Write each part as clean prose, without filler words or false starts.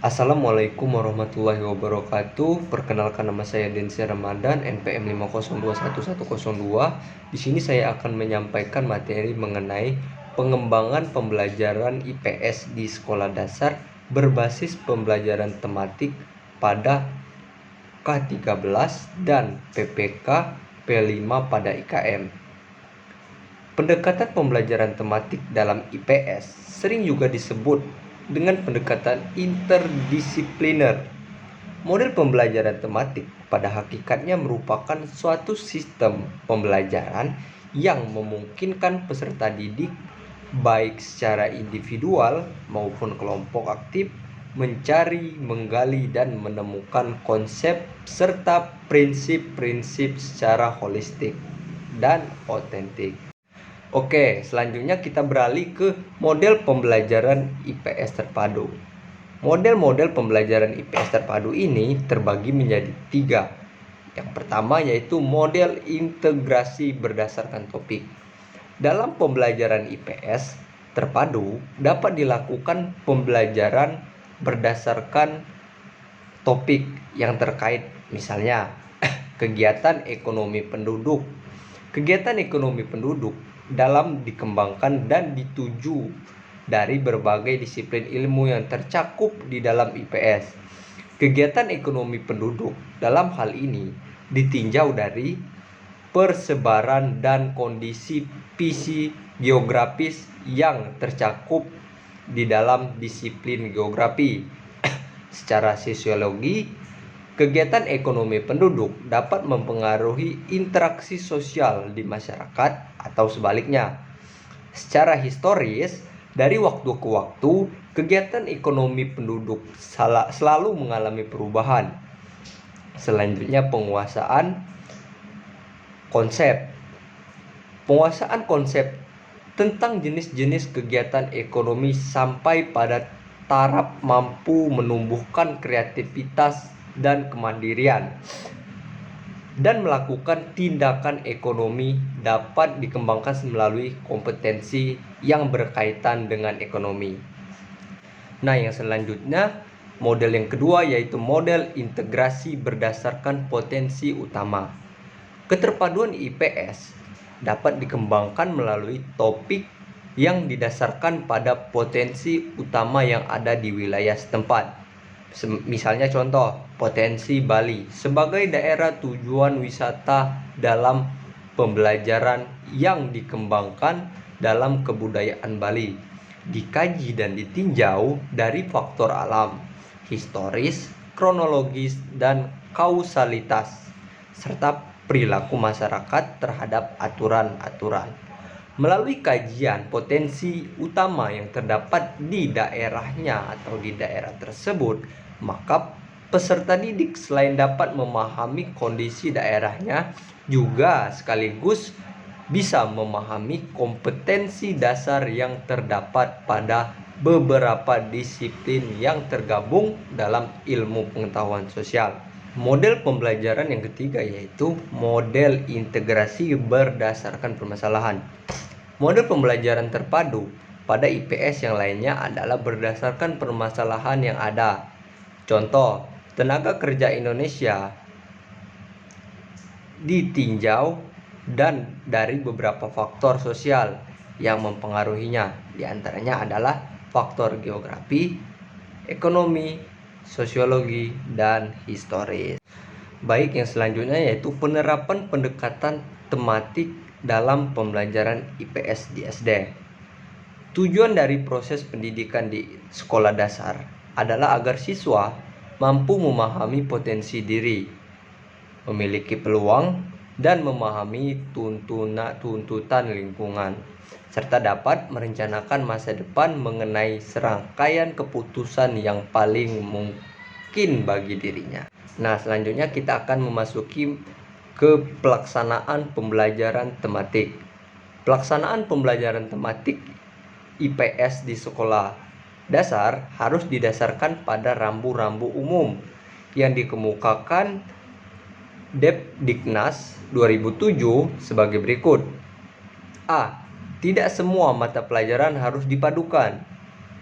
Assalamualaikum warahmatullahi wabarakatuh. Perkenalkan, nama saya Densi Ramadan, NPM 5021102. Di sini saya akan menyampaikan materi mengenai pengembangan pembelajaran IPS di sekolah dasar berbasis pembelajaran tematik pada K13 dan PPK P5 pada IKM. Pendekatan pembelajaran tematik dalam IPS sering juga disebut dengan pendekatan interdisipliner. Model pembelajaran tematik pada hakikatnya merupakan suatu sistem pembelajaran yang memungkinkan peserta didik, baik secara individual maupun kelompok aktif, mencari, menggali, dan menemukan konsep serta prinsip-prinsip secara holistik dan otentik. Oke, selanjutnya kita beralih ke model pembelajaran IPS terpadu. Model-model pembelajaran IPS terpadu ini terbagi menjadi 3. Yang pertama yaitu model integrasi berdasarkan topik. Dalam pembelajaran IPS terpadu dapat dilakukan pembelajaran berdasarkan topik yang terkait, misalnya kegiatan ekonomi penduduk. Kegiatan ekonomi penduduk dalam dikembangkan dan dituju dari berbagai disiplin ilmu yang tercakup di dalam IPS. Kegiatan ekonomi penduduk dalam hal ini ditinjau dari persebaran dan kondisi geografis yang tercakup di dalam disiplin geografi. Secara sosiologi, kegiatan ekonomi penduduk dapat mempengaruhi interaksi sosial di masyarakat atau sebaliknya. Secara historis, dari waktu ke waktu, kegiatan ekonomi penduduk selalu mengalami perubahan. Selanjutnya, penguasaan konsep. Penguasaan konsep tentang jenis-jenis kegiatan ekonomi sampai pada taraf mampu menumbuhkan kreativitas dan kemandirian, dan melakukan tindakan ekonomi dapat dikembangkan melalui kompetensi yang berkaitan dengan ekonomi. Nah, yang selanjutnya, model yang kedua yaitu model integrasi berdasarkan potensi utama. Keterpaduan IPS dapat dikembangkan melalui topik yang didasarkan pada potensi utama yang ada di wilayah setempat. Misalnya contoh, potensi Bali sebagai daerah tujuan wisata dalam pembelajaran yang dikembangkan dalam kebudayaan Bali, dikaji dan ditinjau dari faktor alam, historis, kronologis, dan kausalitas, serta perilaku masyarakat terhadap aturan-aturan. Melalui kajian potensi utama yang terdapat di daerahnya atau di daerah tersebut, maka peserta didik selain dapat memahami kondisi daerahnya, juga sekaligus bisa memahami kompetensi dasar yang terdapat pada beberapa disiplin yang tergabung dalam ilmu pengetahuan sosial. Model pembelajaran yang ketiga yaitu model integrasi berdasarkan permasalahan. Model pembelajaran terpadu pada IPS yang lainnya adalah berdasarkan permasalahan yang ada. Contoh, tenaga kerja Indonesia ditinjau dan dari beberapa faktor sosial yang mempengaruhinya. Di antaranya adalah faktor geografi, ekonomi, sosiologi, dan historis. Baik, yang selanjutnya yaitu penerapan pendekatan tematik dalam pembelajaran IPS di SD. Tujuan dari proses pendidikan di sekolah dasar adalah agar siswa mampu memahami potensi diri, memiliki peluang, dan memahami tuntutan lingkungan, serta dapat merencanakan masa depan mengenai serangkaian keputusan yang paling mungkin bagi dirinya. Nah, selanjutnya kita akan memasuki ke pelaksanaan pembelajaran tematik. Pelaksanaan pembelajaran tematik IPS di sekolah dasar harus didasarkan pada rambu-rambu umum yang dikemukakan Depdiknas 2007 sebagai berikut. A. Tidak semua mata pelajaran harus dipadukan.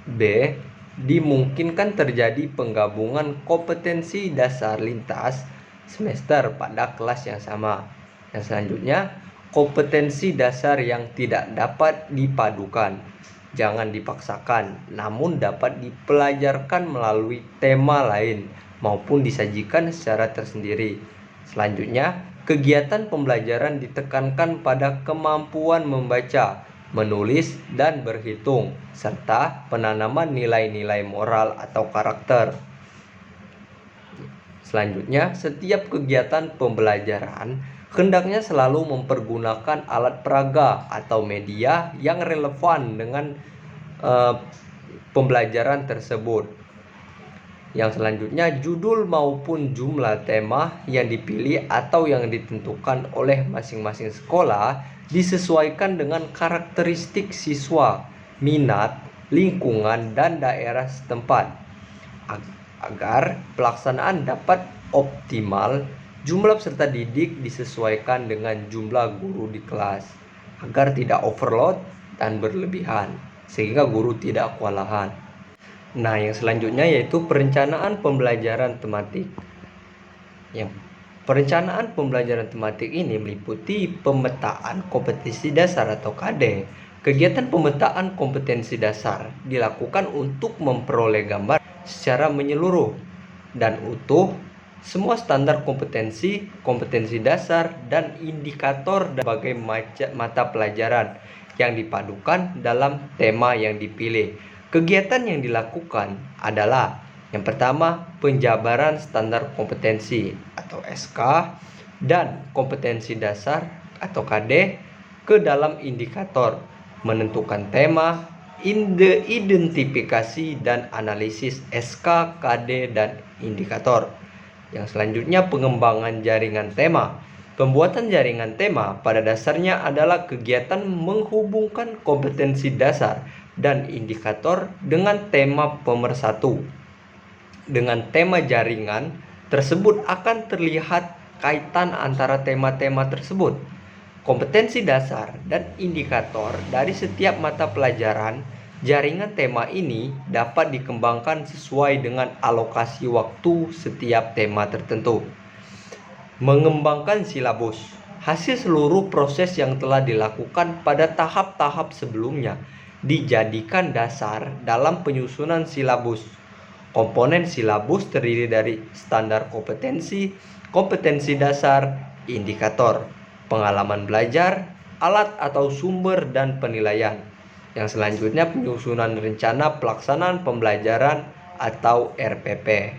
B. dimungkinkan terjadi penggabungan kompetensi dasar lintas semester pada kelas yang sama. Yang selanjutnya, kompetensi dasar yang tidak dapat dipadukan. Jangan dipaksakan, namun dapat dipelajarkan melalui tema lain maupun disajikan secara tersendiri. Selanjutnya, kegiatan pembelajaran ditekankan pada kemampuan membaca, menulis, dan berhitung, serta penanaman nilai-nilai moral atau karakter. Selanjutnya, setiap kegiatan pembelajaran hendaknya selalu mempergunakan alat peraga atau media yang relevan dengan pembelajaran tersebut. Yang selanjutnya, judul maupun jumlah tema yang dipilih atau yang ditentukan oleh masing-masing sekolah disesuaikan dengan karakteristik siswa, minat, lingkungan, dan daerah setempat. Agar pelaksanaan dapat optimal, jumlah peserta didik disesuaikan dengan jumlah guru di kelas agar tidak overload dan berlebihan, sehingga guru tidak kewalahan. Nah, yang selanjutnya yaitu perencanaan pembelajaran tematik. Perencanaan pembelajaran tematik ini meliputi pemetaan kompetensi dasar atau KD. Kegiatan pemetaan kompetensi dasar dilakukan untuk memperoleh gambar secara menyeluruh dan utuh semua standar kompetensi dasar, dan indikator berbagai mata pelajaran yang dipadukan dalam tema yang dipilih. Kegiatan yang dilakukan adalah yang pertama, penjabaran standar kompetensi atau SK dan kompetensi dasar atau KD ke dalam indikator, menentukan tema, identifikasi dan analisis SK, KD, dan indikator. Yang selanjutnya, pengembangan jaringan tema. Pembuatan jaringan tema pada dasarnya adalah kegiatan menghubungkan kompetensi dasar dan indikator dengan tema pemersatu. Dengan tema jaringan tersebut akan terlihat kaitan antara tema-tema tersebut. Kompetensi dasar dan indikator dari setiap mata pelajaran jaringan tema ini dapat dikembangkan sesuai dengan alokasi waktu setiap tema tertentu. Mengembangkan silabus. Hasil seluruh proses yang telah dilakukan pada tahap-tahap sebelumnya dijadikan dasar dalam penyusunan silabus. Komponen silabus terdiri dari standar kompetensi dasar, indikator, pengalaman belajar, alat atau sumber, dan penilaian. Yang selanjutnya, penyusunan rencana pelaksanaan pembelajaran atau RPP.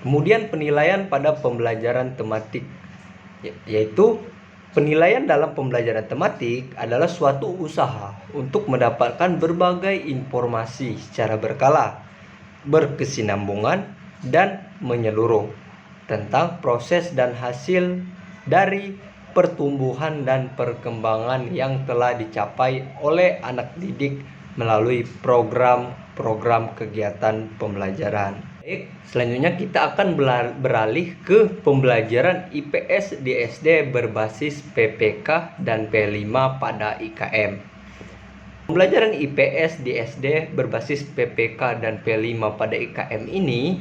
Kemudian penilaian pada pembelajaran tematik, yaitu penilaian dalam pembelajaran tematik adalah suatu usaha untuk mendapatkan berbagai informasi secara berkala, berkesinambungan, dan menyeluruh tentang proses dan hasil dari pertumbuhan dan perkembangan yang telah dicapai oleh anak didik melalui program-program kegiatan pembelajaran. Baik, selanjutnya kita akan beralih ke pembelajaran IPS di SD berbasis PPK dan P5 pada IKM. Pembelajaran IPS di SD berbasis PPK dan P5 pada IKM ini,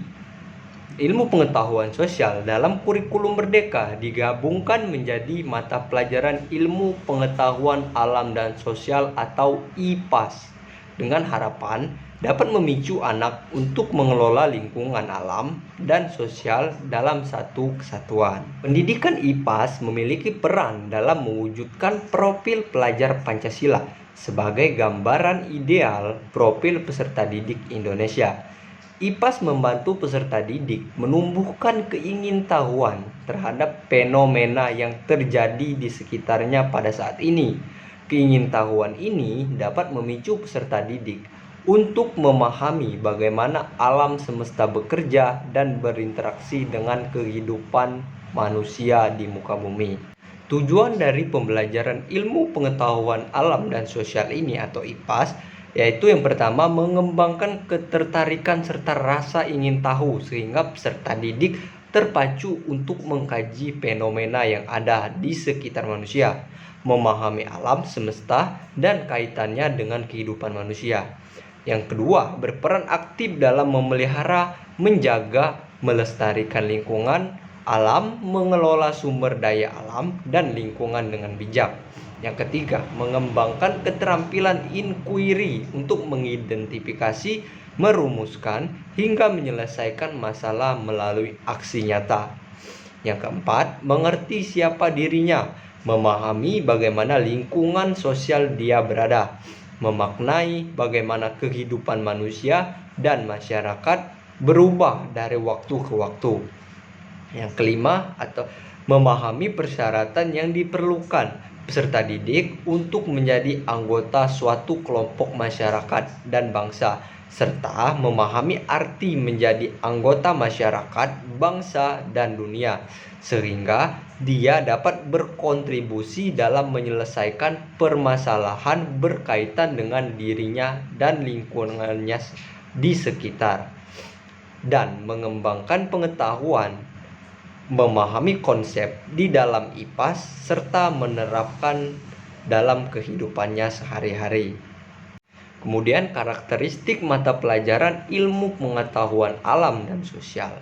ilmu pengetahuan sosial dalam kurikulum merdeka digabungkan menjadi mata pelajaran ilmu pengetahuan alam dan sosial atau IPAS dengan harapan dapat memicu anak untuk mengelola lingkungan alam dan sosial dalam satu kesatuan. Pendidikan IPAS memiliki peran dalam mewujudkan profil pelajar Pancasila sebagai gambaran ideal profil peserta didik Indonesia. IPAS membantu peserta didik menumbuhkan keingintahuan terhadap fenomena yang terjadi di sekitarnya pada saat ini. Keingintahuan ini dapat memicu peserta didik untuk memahami bagaimana alam semesta bekerja dan berinteraksi dengan kehidupan manusia di muka bumi. Tujuan dari pembelajaran ilmu pengetahuan alam dan sosial ini atau IPAS yaitu yang pertama, mengembangkan ketertarikan serta rasa ingin tahu sehingga peserta didik terpacu untuk mengkaji fenomena yang ada di sekitar manusia, memahami alam semesta dan kaitannya dengan kehidupan manusia. Yang kedua, berperan aktif dalam memelihara, menjaga, melestarikan lingkungan alam, mengelola sumber daya alam dan lingkungan dengan bijak. Yang ketiga, mengembangkan keterampilan inquiry untuk mengidentifikasi, merumuskan, hingga menyelesaikan masalah melalui aksi nyata. Yang keempat, mengerti siapa dirinya, memahami bagaimana lingkungan sosial dia berada, memaknai bagaimana kehidupan manusia dan masyarakat berubah dari waktu ke waktu. Yang kelima, atau memahami persyaratan yang diperlukan peserta didik untuk menjadi anggota suatu kelompok masyarakat dan bangsa, serta memahami arti menjadi anggota masyarakat, bangsa, dan dunia, sehingga dia dapat berkontribusi dalam menyelesaikan permasalahan berkaitan dengan dirinya dan lingkungannya di sekitar, dan mengembangkan pengetahuan, memahami konsep di dalam IPAS, serta menerapkan dalam kehidupannya sehari-hari. Kemudian karakteristik mata pelajaran ilmu pengetahuan alam dan sosial.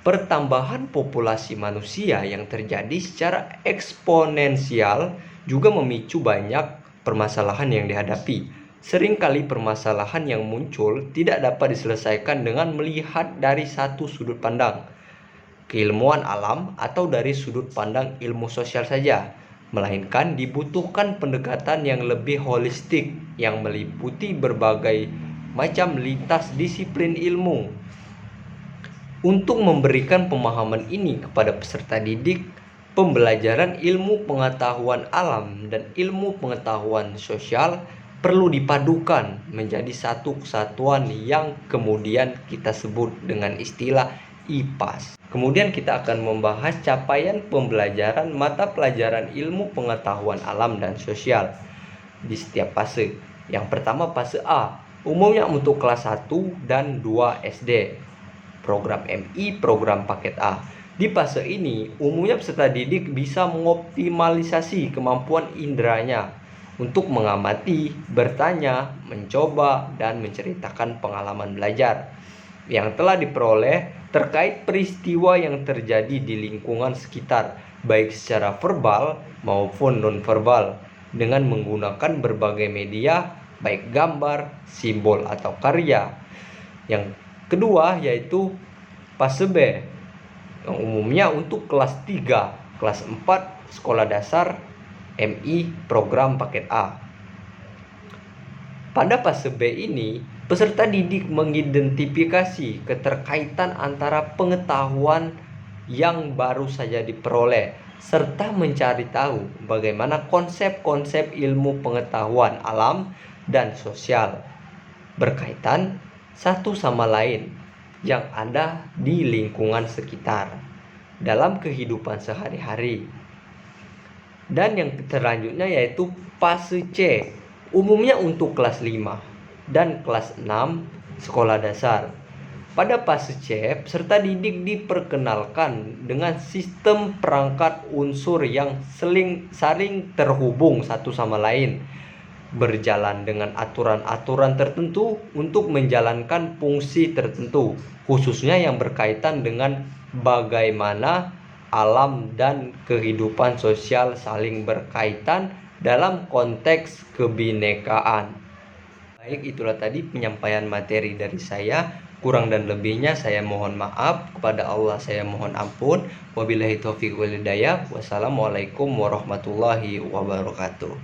Pertambahan populasi manusia yang terjadi secara eksponensial juga memicu banyak permasalahan yang dihadapi. Seringkali permasalahan yang muncul tidak dapat diselesaikan dengan melihat dari satu sudut pandang, keilmuan alam, atau dari sudut pandang ilmu sosial saja, melainkan dibutuhkan pendekatan yang lebih holistik yang meliputi berbagai macam lintas disiplin ilmu. Untuk memberikan pemahaman ini kepada peserta didik, pembelajaran ilmu pengetahuan alam dan ilmu pengetahuan sosial perlu dipadukan menjadi satu kesatuan yang kemudian kita sebut dengan istilah IPAS. Kemudian kita akan membahas capaian pembelajaran mata pelajaran ilmu pengetahuan alam dan sosial di setiap fase. Yang pertama, fase A, umumnya untuk kelas 1 dan 2 SD. Program MI, program paket A. Di fase ini, umumnya peserta didik bisa mengoptimalisasi kemampuan inderanya untuk mengamati, bertanya, mencoba, dan menceritakan pengalaman belajar yang telah diperoleh terkait peristiwa yang terjadi di lingkungan sekitar, baik secara verbal maupun nonverbal, dengan menggunakan berbagai media, baik gambar, simbol, atau karya. Yang kedua yaitu fase B, yang umumnya untuk kelas 3, kelas 4 sekolah dasar, MI, program paket A. Pada fase B ini, peserta didik mengidentifikasi keterkaitan antara pengetahuan yang baru saja diperoleh, serta mencari tahu bagaimana konsep-konsep ilmu pengetahuan alam dan sosial berkaitan satu sama lain yang ada di lingkungan sekitar dalam kehidupan sehari-hari. Dan yang selanjutnya yaitu fase C, umumnya untuk kelas 5 dan kelas 6 sekolah dasar. Pada fase C, peserta didik diperkenalkan dengan sistem perangkat unsur yang saling terhubung satu sama lain, berjalan dengan aturan-aturan tertentu untuk menjalankan fungsi tertentu, khususnya yang berkaitan dengan bagaimana alam dan kehidupan sosial saling berkaitan dalam konteks kebinekaan. Baik, itulah tadi penyampaian materi dari saya. Kurang dan lebihnya saya mohon maaf. Kepada Allah saya mohon ampun. Wabillahi taufiq wal hidayah. Wassalamualaikum warahmatullahi wabarakatuh.